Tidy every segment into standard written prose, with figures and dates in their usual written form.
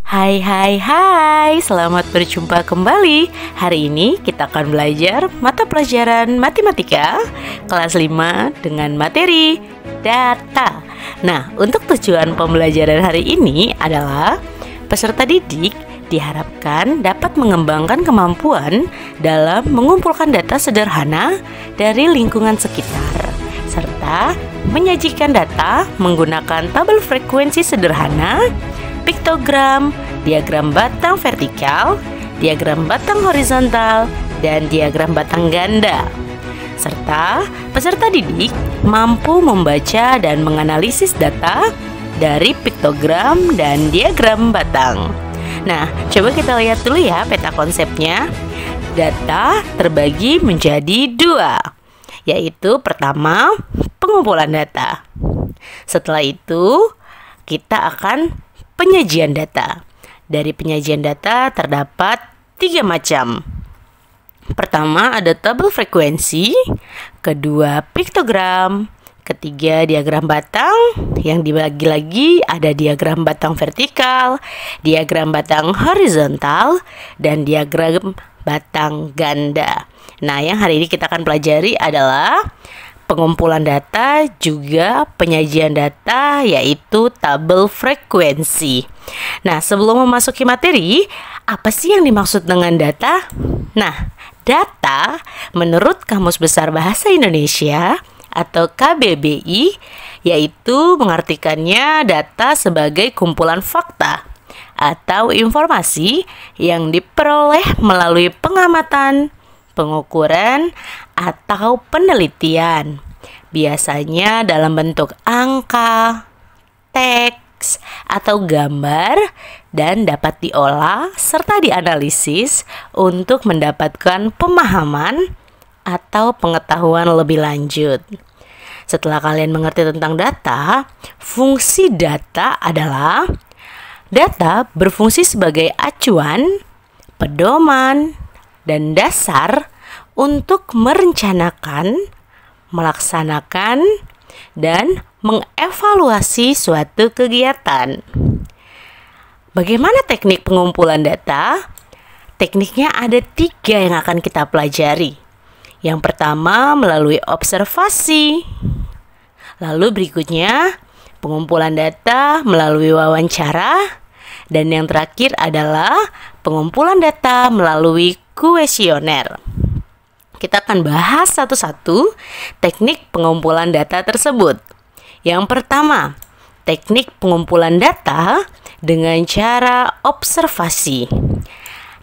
Hai hai hai, selamat berjumpa kembali. Hari ini kita akan belajar mata pelajaran matematika kelas 5 dengan materi data. Nah, untuk tujuan pembelajaran hari ini adalah peserta didik diharapkan dapat mengembangkan kemampuan dalam mengumpulkan data sederhana dari lingkungan sekitar, serta menyajikan data menggunakan tabel frekuensi sederhana, piktogram, diagram batang vertikal, diagram batang horizontal, dan diagram batang ganda. Serta peserta didik mampu membaca dan menganalisis data dari piktogram dan diagram batang. Nah, coba kita lihat dulu ya peta konsepnya. Data terbagi menjadi dua, yaitu pertama, pengumpulan data. Setelah itu, kita akan penyajian data. Dari penyajian data terdapat 3 macam. Pertama ada tabel frekuensi, kedua piktogram, ketiga diagram batang, yang dibagi lagi ada diagram batang vertikal, diagram batang horizontal, dan diagram batang ganda. Nah, yang hari ini kita akan pelajari adalah pengumpulan data juga penyajian data, yaitu tabel frekuensi. Nah, sebelum memasuki materi, apa sih yang dimaksud dengan data? Nah, data menurut Kamus Besar Bahasa Indonesia atau KBBI, yaitu mengartikannya data sebagai kumpulan fakta atau informasi yang diperoleh melalui pengamatan, pengukuran, atau penelitian, biasanya dalam bentuk angka, teks, atau gambar, dan dapat diolah serta dianalisis untuk mendapatkan pemahaman atau pengetahuan lebih lanjut. Setelah kalian mengerti tentang data, fungsi data adalah data berfungsi sebagai acuan, pedoman, dan dasar untuk merencanakan, melaksanakan, dan mengevaluasi suatu kegiatan. Bagaimana teknik pengumpulan data? Tekniknya ada 3 yang akan kita pelajari. Yang pertama melalui observasi. Lalu berikutnya pengumpulan data melalui wawancara. Dan yang terakhir adalah pengumpulan data melalui kuesioner. Kita akan bahas satu-satu teknik pengumpulan data tersebut. Yang pertama, teknik pengumpulan data dengan cara observasi.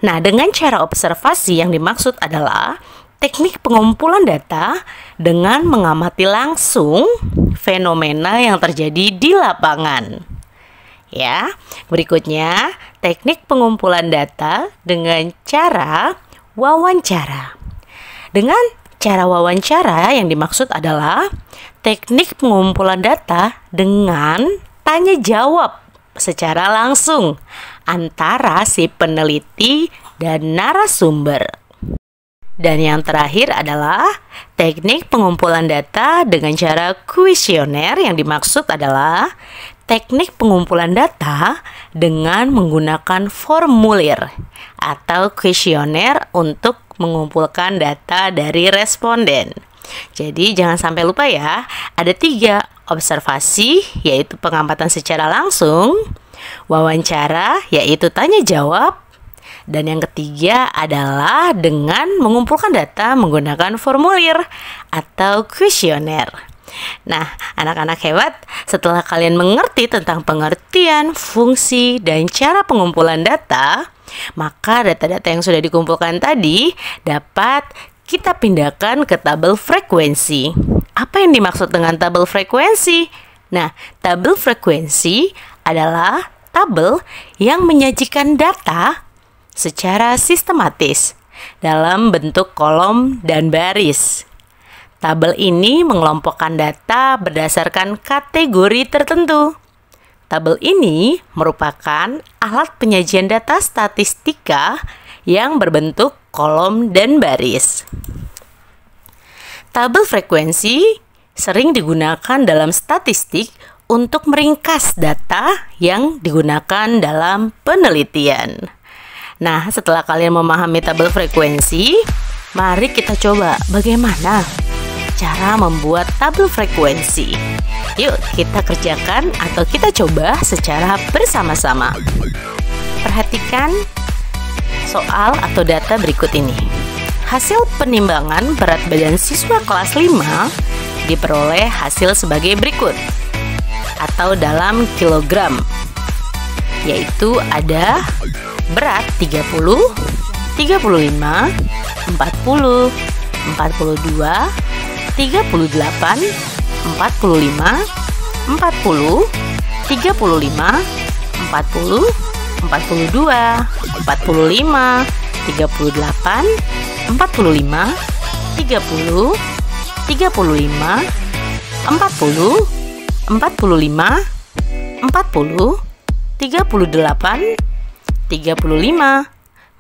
Nah, dengan cara observasi yang dimaksud adalah teknik pengumpulan data dengan mengamati langsung fenomena yang terjadi di lapangan. Ya, berikutnya teknik pengumpulan data dengan cara wawancara. Dengan cara wawancara yang dimaksud adalah teknik pengumpulan data dengan tanya jawab secara langsung antara si peneliti dan narasumber. Dan yang terakhir adalah teknik pengumpulan data dengan cara kuesioner yang dimaksud adalah teknik pengumpulan data dengan menggunakan formulir atau kuesioner untuk mengumpulkan data dari responden. Jadi jangan sampai lupa ya, ada 3 observasi, yaitu pengamatan secara langsung, wawancara, yaitu tanya jawab, dan yang ketiga adalah dengan mengumpulkan data menggunakan formulir atau kuesioner. Nah, anak-anak hebat, setelah kalian mengerti tentang pengertian, fungsi, dan cara pengumpulan data, maka data-data yang sudah dikumpulkan tadi dapat kita pindahkan ke tabel frekuensi. Apa yang dimaksud dengan tabel frekuensi? Nah, tabel frekuensi adalah tabel yang menyajikan data secara sistematis dalam bentuk kolom dan baris. Tabel ini mengelompokkan data berdasarkan kategori tertentu. Tabel ini merupakan alat penyajian data statistika yang berbentuk kolom dan baris. Tabel frekuensi sering digunakan dalam statistik untuk meringkas data yang digunakan dalam penelitian. Nah, setelah kalian memahami tabel frekuensi, mari kita coba bagaimana cara membuat tabel frekuensi. Yuk kita kerjakan atau kita coba secara bersama-sama. Perhatikan soal atau data berikut ini. Hasil penimbangan berat badan siswa kelas 5 diperoleh hasil sebagai berikut atau dalam kilogram, yaitu ada berat 30, 35, 40, 42, 38, 45, 40, 35, 40, 42, 45, 38, 45, 30, 35, 40, 45, 40, 38, 35,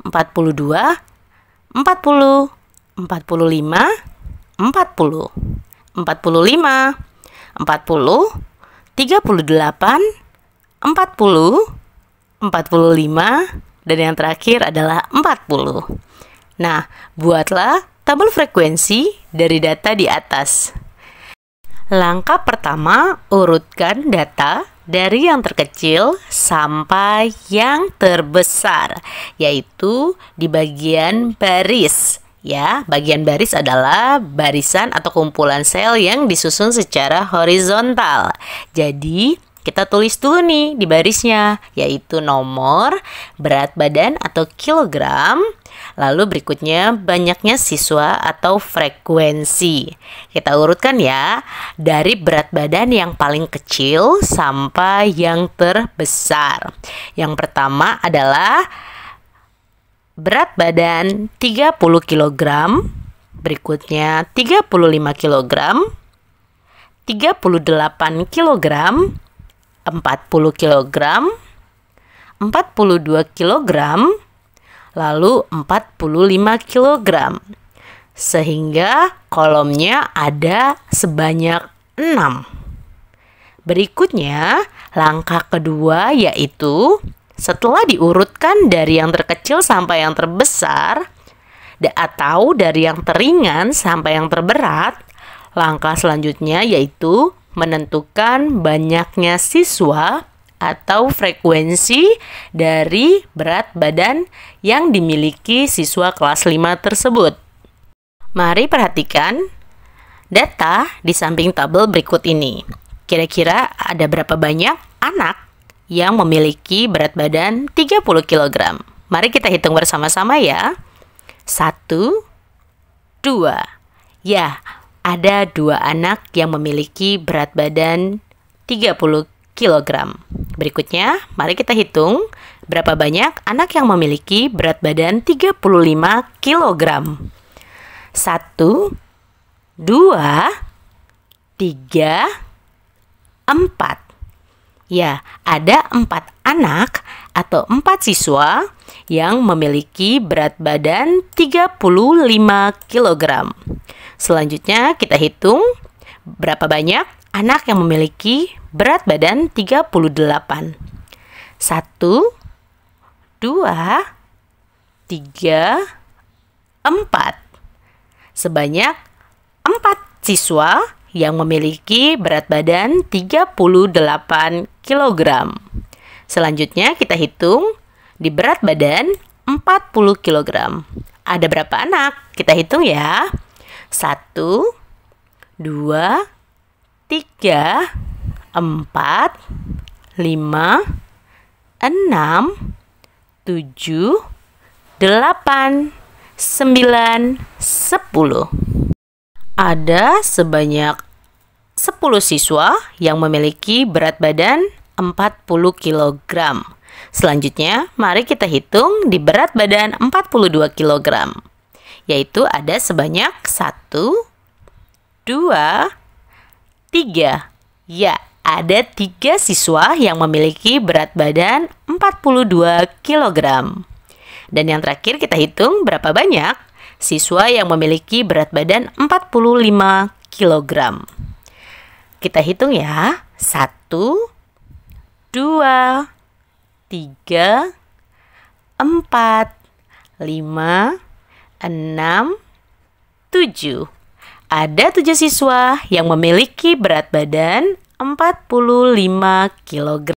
42, 40, 45, 40, 45, 40, 38, 40, 45, dan yang terakhir adalah 40. Nah, buatlah tabel frekuensi dari data di atas. Langkah pertama, urutkan data dari yang terkecil sampai yang terbesar, yaitu di bagian baris. Ya, bagian baris adalah barisan atau kumpulan sel yang disusun secara horizontal. Jadi, kita tulis dulu nih di barisnya, yaitu nomor, berat badan atau kilogram, lalu berikutnya banyaknya siswa atau frekuensi. Kita urutkan ya, dari berat badan yang paling kecil sampai yang terbesar. Yang pertama adalah berat badan 30 kg, berikutnya 35 kg, 38 kg, 40 kg, 42 kg, lalu 45 kg. Sehingga kolomnya ada sebanyak 6. Berikutnya, langkah kedua yaitu setelah diurutkan dari yang terkecil sampai yang terbesar atau dari yang teringan sampai yang terberat, langkah selanjutnya yaitu menentukan banyaknya siswa atau frekuensi dari berat badan yang dimiliki siswa kelas 5 tersebut. Mari perhatikan data di samping tabel berikut ini. Kira-kira ada berapa banyak anak yang memiliki berat badan 30 kg? Mari kita hitung bersama-sama ya. 1, 2. Ya, ada 2 anak yang memiliki berat badan 30 kg. Berikutnya, mari kita hitung berapa banyak anak yang memiliki berat badan 35 kg. 1, 2, 3, 4. Ya, ada 4 anak atau 4 siswa yang memiliki berat badan 35 kg. Selanjutnya kita hitung berapa banyak anak yang memiliki berat badan 38. 1, 2, 3, 4. Sebanyak 4 siswa yang memiliki berat badan 38 kg. Selanjutnya kita hitung di berat badan 40 kg. Ada berapa anak? Kita hitung ya. 1, 2, 3, 4, 5, 6, 7, 8, 9, 10. Ada sebanyak 10 siswa yang memiliki berat badan 40 kg. Selanjutnya, mari kita hitung di berat badan 42 kg. Yaitu ada sebanyak 1, 2, 3. Ya, ada 3 siswa yang memiliki berat badan 42 kg. Dan yang terakhir kita hitung berapa banyak siswa yang memiliki berat badan 45 kg. Kita hitung ya. 1, 2, 3, 4, 5, 6, 7. Ada 7 siswa yang memiliki berat badan 45 kg.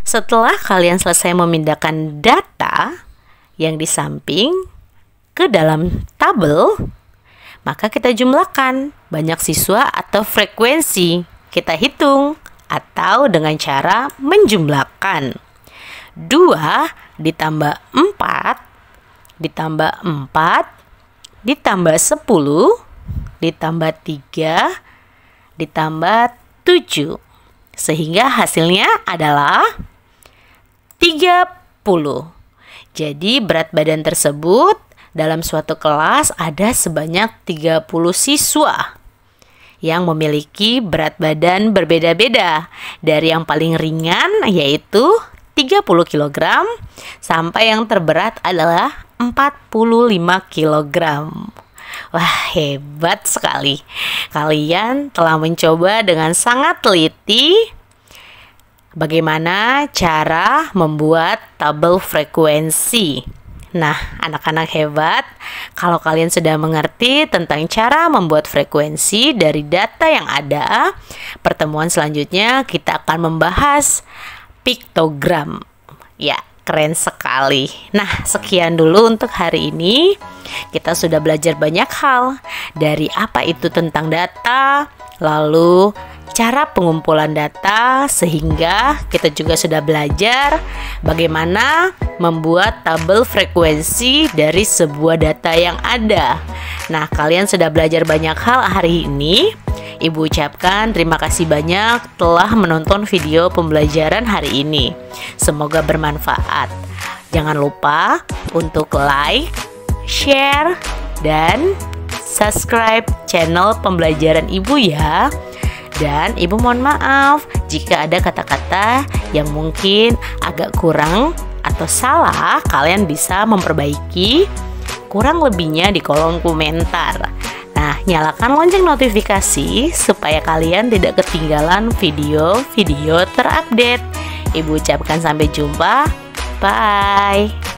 Setelah kalian selesai memindahkan data yang di samping ke dalam tabel, maka kita jumlahkan banyak siswa atau frekuensi. Kita hitung atau dengan cara menjumlahkan. 2 ditambah 4 ditambah 4 ditambah 10 ditambah 3 ditambah 7. Sehingga hasilnya adalah 30. Jadi berat badan tersebut dalam suatu kelas ada sebanyak 30 siswa yang memiliki berat badan berbeda-beda. Dari yang paling ringan yaitu 30 kg sampai yang terberat adalah 45 kg. Wah, hebat sekali. Kalian telah mencoba dengan sangat teliti bagaimana cara membuat tabel frekuensi. Nah, anak-anak hebat, kalau kalian sudah mengerti tentang cara membuat frekuensi dari data yang ada, pertemuan selanjutnya kita akan membahas piktogram. Ya, keren sekali. Nah, sekian dulu untuk hari ini. Kita sudah belajar banyak hal, dari apa itu tentang data, lalu cara pengumpulan data, sehingga kita juga sudah belajar bagaimana membuat tabel frekuensi dari sebuah data yang ada. Nah, kalian sudah belajar banyak hal hari ini. Ibu ucapkan terima kasih banyak telah menonton video pembelajaran hari ini. Semoga bermanfaat. Jangan lupa untuk like, share, dan subscribe channel pembelajaran Ibu ya. Dan Ibu mohon maaf jika ada kata-kata yang mungkin agak kurang atau salah. Kalian bisa memperbaiki kurang lebihnya di kolom komentar. Nah, nyalakan lonceng notifikasi supaya kalian tidak ketinggalan video-video terupdate. Ibu ucapkan sampai jumpa. Bye.